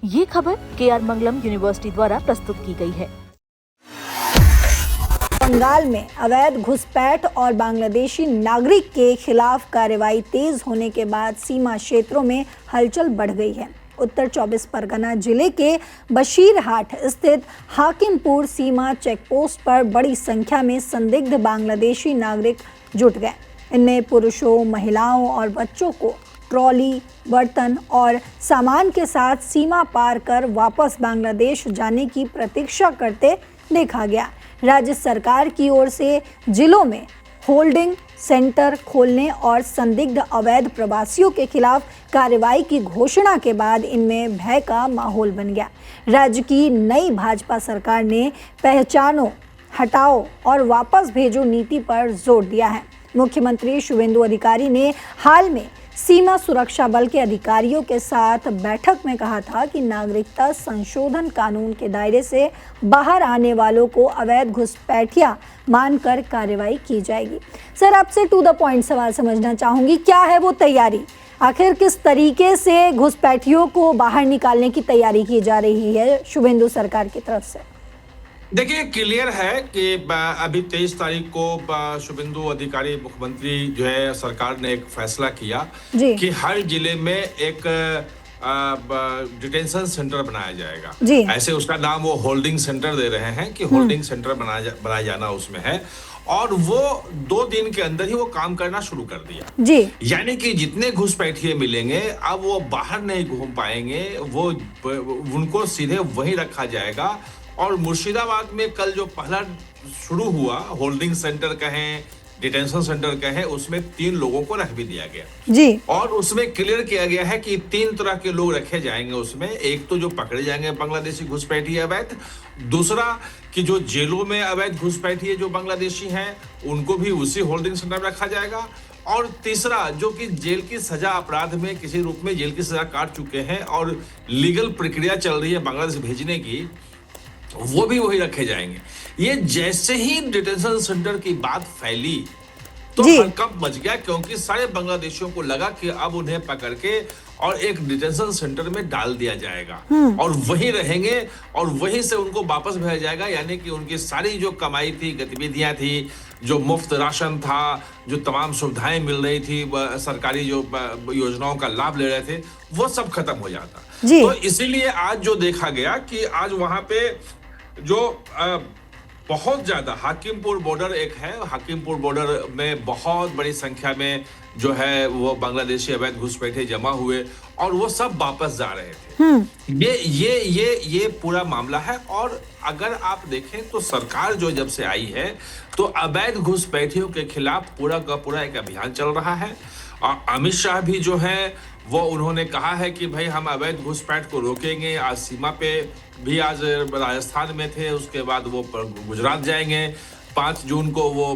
ये खबर KR मंगलम university द्वारा प्रस्तुत की गई है। बंगाल में अवैध घुसपैठ और बांग्लादेशी नागरिक के खिलाफ कार्रवाई तेज होने के बाद सीमा क्षेत्रों में हलचल बढ़ गई है। उत्तर 24 परगना जिले के बशीरहाट स्थित हाकिमपुर सीमा चेकपोस्ट पर बड़ी संख्या में संदिग्ध बांग्लादेशी नागरिक जुट गए। इनमें पुरुषों, महिलाओं और बच्चों को ट्रॉली, बर्तन और सामान के साथ सीमा पार कर वापस बांग्लादेश जाने की प्रतीक्षा करते देखा गया। राज्य सरकार की ओर से जिलों में होल्डिंग सेंटर खोलने और संदिग्ध अवैध प्रवासियों के खिलाफ कार्रवाई की घोषणा के बाद इनमें भय का माहौल बन गया। राज्य की नई भाजपा सरकार ने पहचानो, हटाओ और वापस भेजो नीति पर जोर दिया है। मुख्यमंत्री शुवेंदु अधिकारी ने हाल में सीमा सुरक्षा बल के अधिकारियों के साथ बैठक में कहा था कि नागरिकता संशोधन कानून के दायरे से बाहर आने वालों को अवैध घुसपैठिया मानकर कार्रवाई की जाएगी। सर, आपसे टू द पॉइंट सवाल समझना चाहूंगी, क्या है वो तैयारी? आखिर किस तरीके से घुसपैठियों को बाहर निकालने की तैयारी की जा रही है शुवेंदु सरकार की तरफ से? देखिए, क्लियर है कि अभी 23 तारीख को शुवेंदु अधिकारी मुख्यमंत्री जो है सरकार ने एक फैसला किया कि हर जिले में एक डिटेंशन सेंटर बनाया जाएगा। ऐसे उसका नाम वो होल्डिंग सेंटर दे रहे हैं कि होल्डिंग सेंटर बनाया जाना उसमें है, और वो 2 दिन के अंदर ही वो काम करना शुरू कर दिया। यानी कि जितने घुसपैठिए मिलेंगे अब वो बाहर नहीं घूम पाएंगे, वो उनको सीधे वहीं रखा जाएगा। और मुर्शिदाबाद में कल जो पहला शुरू हुआ होल्डिंग सेंटर कहें, डिटेंशन सेंटर कहें, उसमें 3 लोगों को रख भी दिया गया और उसमें क्लियर किया गया है कि 3 तरह के लोग रखे जाएंगे उसमें। एक तो जो पकड़े जाएंगे बांग्लादेशी घुसपैठिए अवैध, दूसरा कि जो जेलों में अवैध घुसपैठिए जो बांग्लादेशी हैं उनको भी उसी होल्डिंग सेंटर में रखा जाएगा, और तीसरा जो कि जेल की सजा, अपराध में किसी रूप में जेल की सजा काट चुके हैं और लीगल प्रक्रिया चल रही है बांग्लादेश भेजने की, वो भी वही रखे जाएंगे। ये जैसे ही डिटेंशन सेंटर की बात फैली तो हड़कंप मच गया, क्योंकि सारे बांग्लादेशियों को लगा कि अब उन्हें पकड़ के और एक डिटेंशन सेंटर में डाल दिया जाएगा और वहीं रहेंगे और वहीं से उनको वापस भेजा जाएगा। यानी कि उनकी सारी जो कमाई थी, गतिविधियां थी, जो मुफ्त राशन था, जो तमाम सुविधाएं मिल रही थी, सरकारी जो योजनाओं का लाभ ले रहे थे, वो सब खत्म हो जाता। तो इसीलिए आज जो देखा गया कि आज वहां पे जो बहुत ज्यादा हाकिमपुर बॉर्डर एक है, हाकिमपुर बॉर्डर में बहुत बड़ी संख्या में जो है वो बांग्लादेशी अवैध घुसपैठिए जमा हुए और वो सब वापस जा रहे थे। ये पूरा मामला है। और अगर आप देखें तो सरकार जो जब से आई है तो अवैध घुसपैठियों के खिलाफ पूरा का पूरा एक अभियान चल रहा है। और अमित शाह भी जो है वो उन्होंने कहा है कि भाई हम अवैध घुसपैठ को रोकेंगे। आज सीमा पे भी आज राजस्थान में थे, उसके बाद वो गुजरात जाएंगे, 5 जून को वो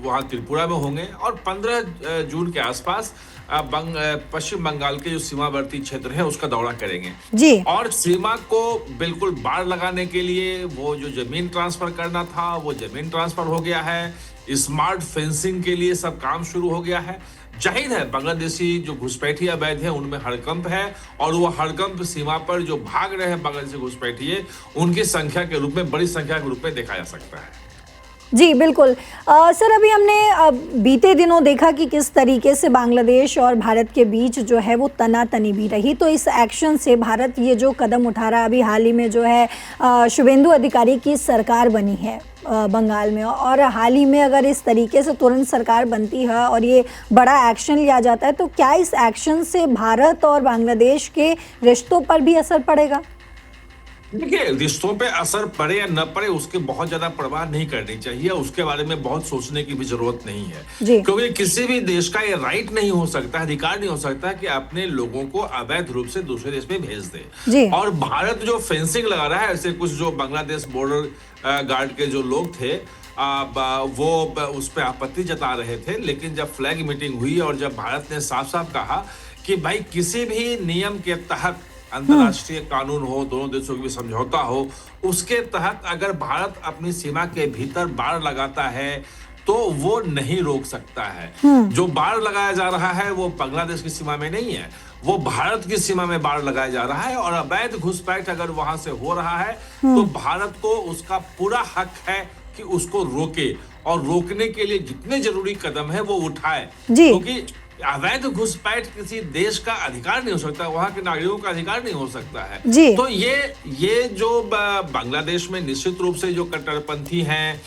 वहाँ त्रिपुरा में होंगे और 15 जून के आसपास पश्चिम बंगाल के जो सीमावर्ती क्षेत्र है उसका दौरा करेंगे। और सीमा को बिल्कुल बाड़ लगाने के लिए वो जो जमीन ट्रांसफर करना था वो जमीन ट्रांसफर हो गया है। स्मार्ट फेंसिंग के लिए सब काम शुरू हो गया है। जाहिर है बांग्लादेशी जो घुसपैठिए अवैध है उनमें हड़कंप है, और वो हड़कंप सीमा पर जो भाग रहे हैं बांग्लादेशी घुसपैठिए उनकी संख्या के रूप में, बड़ी संख्या के रूप में देखा जा सकता है। जी बिल्कुल। सर, अभी हमने बीते दिनों देखा कि किस तरीके से बांग्लादेश और भारत के बीच जो है वो तनातनी भी रही। तो इस एक्शन से भारत ये जो कदम उठा रहा है, अभी हाल ही में जो है शुवेंदु अधिकारी की सरकार बनी है बंगाल में, और हाल ही में अगर इस तरीके से तुरंत सरकार बनती है और ये बड़ा एक्शन लिया जाता है तो क्या इस एक्शन से भारत और बांग्लादेश के रिश्तों पर भी असर पड़ेगा? देखिए, रिश्तों पे असर पड़े या न पड़े उसके बहुत ज्यादा परवाह नहीं करनी चाहिए, उसके बारे में बहुत सोचने की भी जरूरत नहीं है, क्योंकि किसी भी देश का ये राइट नहीं हो सकता, अधिकार नहीं हो सकता कि अपने लोगों को अवैध रूप से दूसरे देश में भेज दे। और भारत जो फेंसिंग लगा रहा है, ऐसे कुछ जो बांग्लादेश बॉर्डर गार्ड के जो लोग थे वो उस पर आपत्ति जता रहे थे, लेकिन जब फ्लैग मीटिंग हुई और जब भारत ने साफ साफ कहा कि भाई किसी भी नियम के तहत, अंतर्राष्ट्रीय कानून हो, दोनों देशों के बीच समझौता हो, उसके तहत अगर भारत अपनी सीमा के भीतर बाड़ लगाता है तो वो नहीं रोक सकता है। जो बाड़ लगाया जा रहा है वो बांग्लादेश की सीमा में नहीं है, वो भारत की सीमा में बाड़ लगाया जा रहा है, और अवैध घुसपैठ अगर वहां से हो रहा है तो भारत को उसका पूरा हक है कि उसको रोके, और रोकने के लिए जितने जरूरी कदम है वो उठाए, क्योंकि अवैध घुसपैठ किसी देश का अधिकार नहीं हो सकता, वहां के नागरिकों का अधिकार नहीं हो सकता है। तो ये जो बांग्लादेश में निश्चित रूप से जो कट्टरपंथी हैं,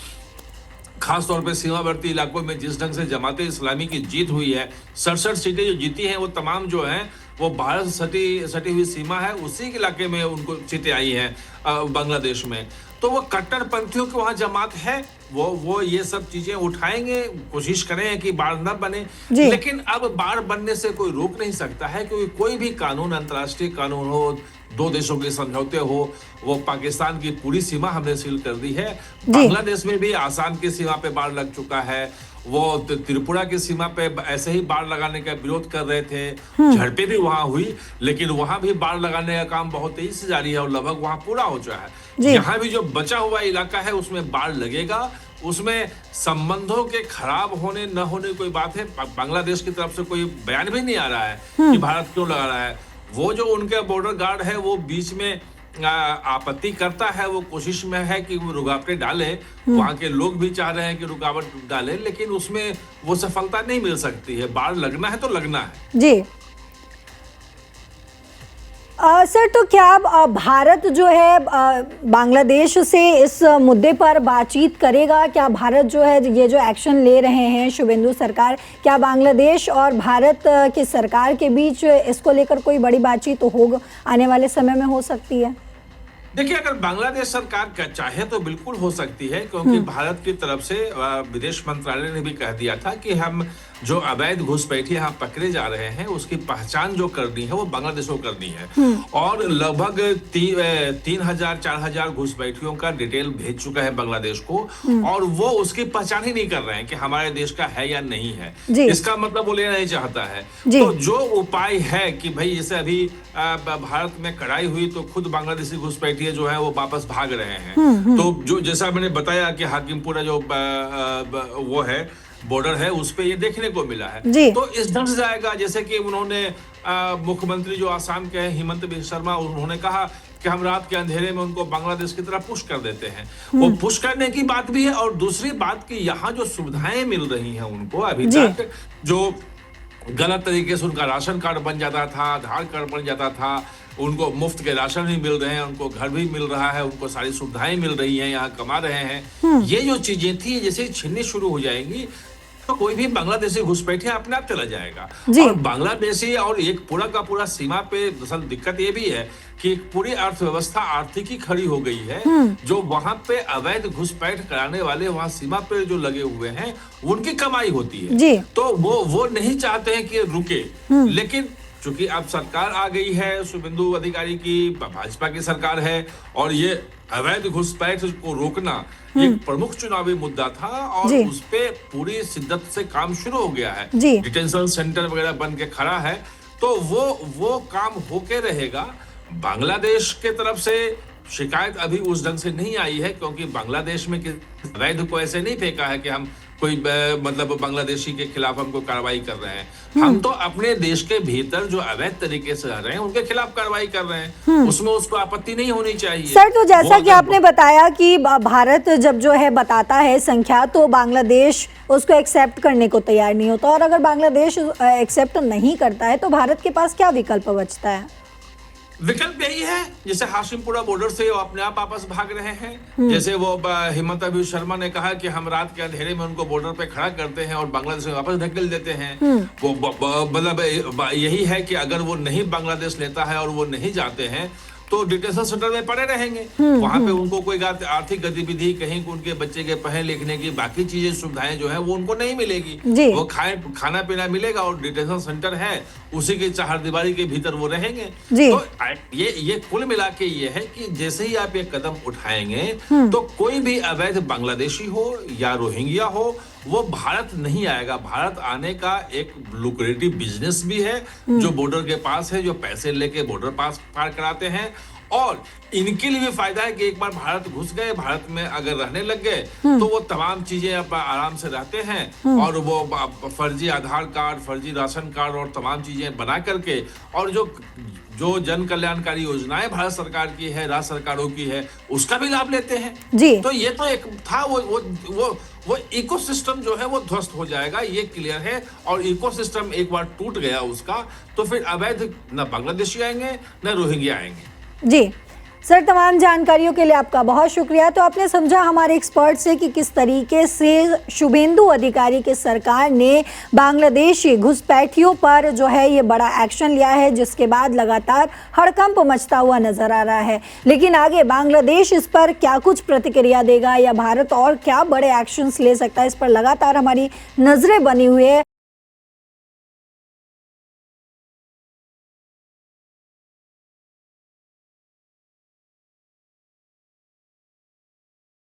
खासतौर पे सीमावर्ती इलाकों में जिस ढंग से जमाते इस्लामी की जीत हुई है, 67 सीटें जो जीती हैं वो तमाम जो हैं वो भारत सटी हुई सीमा है उसी के इलाके में उनको सीटें आई हैं बांग्लादेश में। तो वो कट्टरपंथियों की वहां जमात है, वो ये सब चीजें उठाएंगे, कोशिश करें कि बाढ़ न बने, लेकिन अब बाढ़ बनने से कोई रोक नहीं सकता है, क्योंकि कोई भी कानून, अंतर्राष्ट्रीय कानून हो, दो देशों के समझौते हो, वो पाकिस्तान की पूरी सीमा हमने सील कर दी है। बांग्लादेश में भी आसाम की सीमा पे बाढ़ लग चुका है, वो त्रिपुरा की सीमा पे ऐसे ही बाढ़ लगाने का विरोध कर रहे थे, झड़पें भी वहां हुई, लेकिन वहां भी बाढ़ लगाने का काम बहुत तेजी से जारी है और लगभग वहां पूरा हो चुका है। यहाँ भी जो बचा हुआ इलाका है उसमें बाढ़ लगेगा, उसमें संबंधों के खराब होने न होने कोई बात है, बांग्लादेश की तरफ से कोई बयान भी नहीं आ रहा है कि भारत क्यों लगा रहा है। वो जो उनके बॉर्डर गार्ड है वो बीच में आपत्ति करता है, वो कोशिश में है कि वो रुकावटें डाले, वहां के लोग भी चाह रहे हैं कि रुकावट डाले, लेकिन उसमें वो सफलता नहीं मिल सकती है। बाढ़ लगना है तो लगना है। जी सर, तो क्या भारत जो है बांग्लादेश से इस मुद्दे पर बातचीत करेगा? क्या भारत जो है ये जो एक्शन ले रहे हैं शुभेंदु सरकार, क्या बांग्लादेश और भारत की सरकार के बीच इसको लेकर कोई बड़ी बातचीत हो आने वाले समय में हो सकती है? देखिए, अगर बांग्लादेश सरकार चाहे तो बिल्कुल हो सकती है, क्योंकि भारत की तरफ से विदेश मंत्रालय ने भी कह दिया था कि हम जो अवैध घुसपैठी यहाँ पकड़े जा रहे हैं उसकी पहचान जो करनी है वो बांग्लादेश को करनी है, और लगभग 3,000-4,000 घुसपैठियों का डिटेल भेज चुका है बांग्लादेश को, और वो उसकी पहचान ही नहीं कर रहे हैं कि हमारे देश का है या नहीं है। इसका मतलब वो लेना नहीं चाहता है। तो जो उपाय है कि भाई जैसे अभी भारत में कड़ाई हुई तो खुद बांग्लादेशी घुसपैठी जो है वो वापस भाग रहे हैं। तो जो जैसा मैंने बताया कि हाकिमपुरा जो वो है बॉर्डर है उस पे ये देखने को मिला है, तो इस ढंग से जाएगा। जैसे कि उन्होंने मुख्यमंत्री जो आसाम के हैं हिमंत बिस्वा शर्मा, उन्होंने कहा कि हम रात के अंधेरे में उनको बांग्लादेश की तरफ पुश कर देते हैं। वो पुश करने की बात भी है, और दूसरी बात कि यहाँ जो सुविधाएं मिल रही हैं उनको अभी तक, जो गलत तरीके से उनका राशन कार्ड बन जाता था, आधार कार्ड बन जाता था, उनको मुफ्त के राशन भी मिल रहे हैं, उनको घर भी मिल रहा है, उनको सारी सुविधाएं मिल रही हैं, यहाँ कमा रहे हैं। ये जो चीजें थी जैसे छीननी शुरू हो जाएंगी तो कोई भी बांग्लादेशी घुसपैठिया अपने आप चला जाएगा। और बांग्लादेशी और एक पूरा का पूरा सीमा पे दरअसल दिक्कत ये भी है कि एक पूरी अर्थव्यवस्था आर्थिकी खड़ी हो गई है। जो वहां पे अवैध घुसपैठ कराने वाले वहां सीमा पे जो लगे हुए हैं उनकी कमाई होती है, तो वो नहीं चाहते हैं कि रुके। लेकिन चूंकि अब सरकार आ गई है शुभेंदु अधिकारी की, भाजपा की सरकार है, और ये अवैध घुसपैठ को रोकना एक प्रमुख चुनावी मुद्दा था, और उस पे पूरी शिद्दत से काम शुरू हो गया है। डिटेंशन सेंटर वगैरह बन के खड़ा है, तो वो काम होके रहेगा। बांग्लादेश के तरफ से शिकायत अभी उस ढंग से नहीं आई है, क्योंकि बांग्लादेश में अवैध को ऐसे नहीं फेंका है कि हम कोई मतलब बांग्लादेशी के खिलाफ हमको कार्रवाई कर रहे हैं। हम तो अपने देश के भीतर जो अवैध तरीके से रह रहे हैं उनके खिलाफ कार्रवाई कर रहे हैं, उसमें उसको आपत्ति नहीं होनी चाहिए। सर, तो जैसा कि आपने बताया कि भारत जब जो है बताता है संख्या, तो बांग्लादेश उसको एक्सेप्ट करने को तैयार नहीं होता, और अगर बांग्लादेश एक्सेप्ट नहीं करता है तो भारत के पास क्या विकल्प बचता है? विकल्प यही है, जैसे हाशिमपुरा बॉर्डर से वो अपने आप वापस भाग रहे हैं। जैसे वो हिमंत बिस्वा शर्मा ने कहा कि हम रात के अंधेरे में उनको बॉर्डर पे खड़ा करते हैं और बांग्लादेश में वापस ढकेल देते हैं। वो मतलब यही है कि अगर वो नहीं बांग्लादेश लेता है और वो नहीं जाते हैं तो डिटेंशन सेंटर में पड़े रहेंगे। वहां पे उनको कोई आर्थिक गतिविधि, कहीं उनके बच्चे के पढ़ने लिखने की बाकी चीजें सुविधाएं जो है वो उनको नहीं मिलेगी। वो खाना पीना मिलेगा और डिटेंशन सेंटर है उसी के चारदीवारी के भीतर वो रहेंगे। तो ये कुल मिला के ये है कि जैसे ही आप ये कदम उठाएंगे तो कोई भी अवैध बांग्लादेशी हो या रोहिंग्या हो वो भारत नहीं आएगा। भारत आने का एक लुक्रेटिव बिजनेस भी है जो बॉर्डर के पास है, जो पैसे लेके बॉर्डर पार कराते हैं, और इनके लिए भी फायदा है कि एक बार भारत घुस गए, भारत में अगर रहने लग गए तो वो तमाम चीजें अब आराम से रहते हैं और वो फर्जी आधार कार्ड, फर्जी राशन कार्ड और तमाम चीजें बना करके और जो जन कल्याणकारी योजनाएं भारत सरकार की है, राज्य सरकारों की है, उसका भी लाभ लेते हैं जी। तो ये तो एक था वो इकोसिस्टम जो है वो ध्वस्त हो जाएगा, ये क्लियर है। और इकोसिस्टम एक बार टूट गया उसका तो फिर अवैध न बांग्लादेशी आएंगे न रोहिंग्या आएंगे। जी सर, तमाम जानकारियों के लिए आपका बहुत शुक्रिया। तो आपने समझा हमारे एक्सपर्ट से कि किस तरीके से शुभेंदु अधिकारी की सरकार ने बांग्लादेशी घुसपैठियों पर जो है ये बड़ा एक्शन लिया है, जिसके बाद लगातार हड़कंप मचता हुआ नजर आ रहा है। लेकिन आगे बांग्लादेश इस पर क्या कुछ प्रतिक्रिया देगा या भारत और क्या बड़े एक्शंस ले सकता है, इस पर लगातार हमारी नजरें बनी हुई है।